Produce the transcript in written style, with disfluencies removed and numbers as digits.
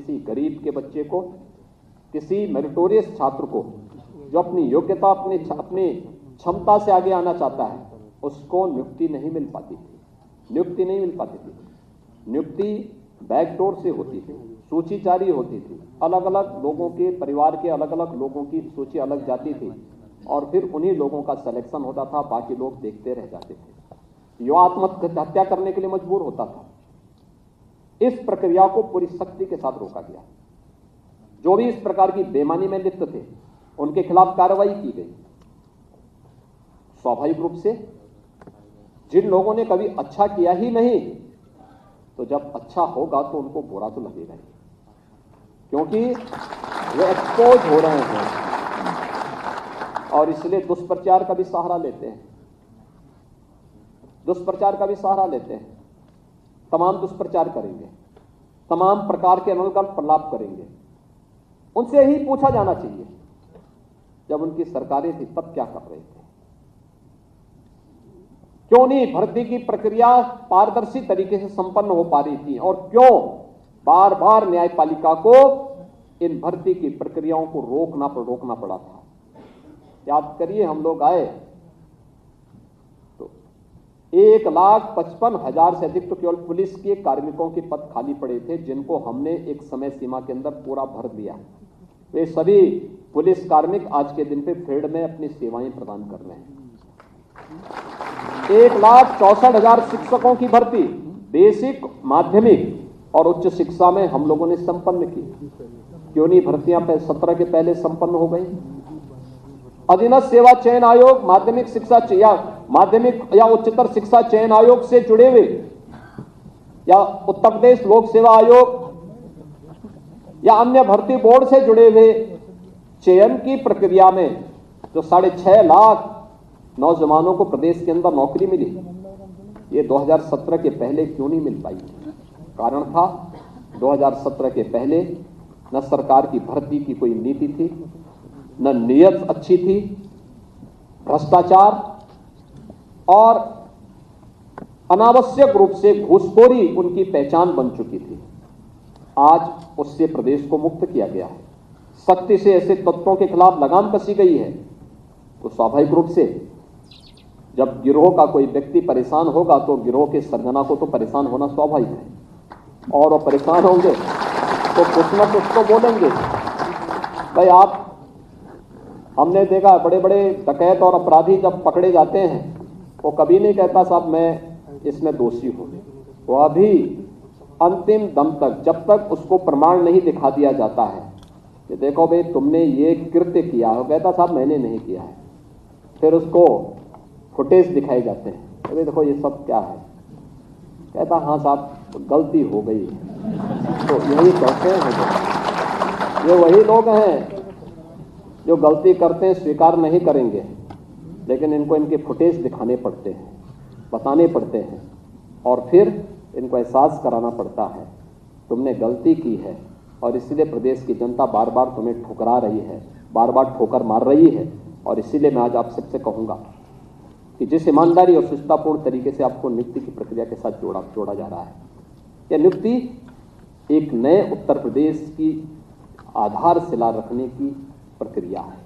किसी गरीब के बच्चे को, किसी मेरिटोरियस छात्र को जो अपनी योग्यता, अपनी क्षमता से आगे आना चाहता है, उसको नियुक्ति नहीं मिल पाती थी। नियुक्ति बैकडोर से होती थी, सूची जारी होती थी, अलग अलग लोगों के परिवार के अलग अलग लोगों की सूची अलग जाती थी और फिर उन्हीं लोगों का सिलेक्शन होता था, बाकी लोग देखते रह जाते थे। युवा आत्महत्या करने के लिए मजबूर होता था। इस प्रक्रिया को पूरी सख्ती के साथ रोका गया। जो भी इस प्रकार की बेईमानी में लिप्त थे उनके खिलाफ कार्रवाई की गई। स्वाभाविक रूप से जिन लोगों ने कभी अच्छा किया ही नहीं, तो जब अच्छा होगा तो उनको बुरा तो लगेगा ही, क्योंकि वे एक्सपोज हो रहे हैं और इसलिए दुष्प्रचार का भी सहारा लेते हैं। तमाम दुष्प्रचार करेंगे, तमाम प्रकार के अनर्गल प्रलाप करेंगे। उनसे ही पूछा जाना चाहिए जब उनकी सरकारें थी तब क्या कर रहे थे, क्यों नहीं भर्ती की प्रक्रिया पारदर्शी तरीके से संपन्न हो पा रही थी और क्यों बार बार न्यायपालिका को इन भर्ती की प्रक्रियाओं को रोकना पड़ा था। याद करिए, हम लोग आए तो 1,55,000 से अधिक तो केवल पुलिस के कार्मिकों के पद खाली पड़े थे, जिनको हमने एक समय सीमा के अंदर पूरा भर दिया। वे सभी पुलिस कार्मिक आज के दिन पे फील्ड में अपनी सेवाएं प्रदान कर रहे हैं। 1,64,000 शिक्षकों की भर्ती बेसिक, माध्यमिक और उच्च शिक्षा में हम लोगों ने संपन्न की। क्यों नहीं भर्तियां 17 के पहले संपन्न हो गई? अधीनस्थ सेवा चयन आयोग, माध्यमिक या उच्चतर शिक्षा चयन आयोग से जुड़े हुए, या उत्तर प्रदेश लोक सेवा आयोग या अन्य भर्ती बोर्ड से जुड़े हुए चयन की प्रक्रिया में जो 6.5 लाख नौजवानों को प्रदेश के अंदर नौकरी मिली, ये 2017 के पहले क्यों नहीं मिल पाई? कारण था 2017 के पहले न सरकार की भर्ती की कोई नीति थी, न नीयत अच्छी थी, भ्रष्टाचार और अनावश्यक रूप से घूसखोरी उनकी पहचान बन चुकी थी। आज उससे प्रदेश को मुक्त किया गया है, सख्ती से ऐसे तत्वों के खिलाफ लगाम कसी गई है। तो स्वाभाविक रूप से जब गिरोह का कोई व्यक्ति परेशान होगा तो गिरोह के सरगना को तो परेशान होना स्वाभाविक है, और वो परेशान होंगे तो कुछ न कुछ तो बोलेंगे। भाई हमने देखा बड़े बड़े डकैत और अपराधी जब पकड़े जाते हैं वो कभी नहीं कहता साहब मैं इसमें दोषी हूं। वो अभी अंतिम दम तक, जब तक उसको प्रमाण नहीं दिखा दिया जाता है कि देखो भाई तुमने ये कृत्य किया, वो कहता साहब मैंने नहीं किया है। फिर उसको फुटेज दिखाए जाते हैं, अरे देखो ये सब क्या है, कहता हाँ साहब गलती हो गई। तो यही कहते हैं, ये वही लोग हैं जो गलती करते हैं स्वीकार नहीं करेंगे, लेकिन इनको इनके फुटेज दिखाने पड़ते हैं, बताने पड़ते हैं और फिर इनको एहसास कराना पड़ता है तुमने गलती की है और इसलिए प्रदेश की जनता बार बार तुम्हें ठुकरा रही है, बार बार ठोकर मार रही है। और इसीलिए मैं आज आप सबसे कहूँगा कि जिस ईमानदारी और सुचितापूर्ण तरीके से आपको नियुक्ति की प्रक्रिया के साथ जोड़ा जा रहा है, यह नियुक्ति एक नए उत्तर प्रदेश की आधारशिला रखने की प्रक्रिया है।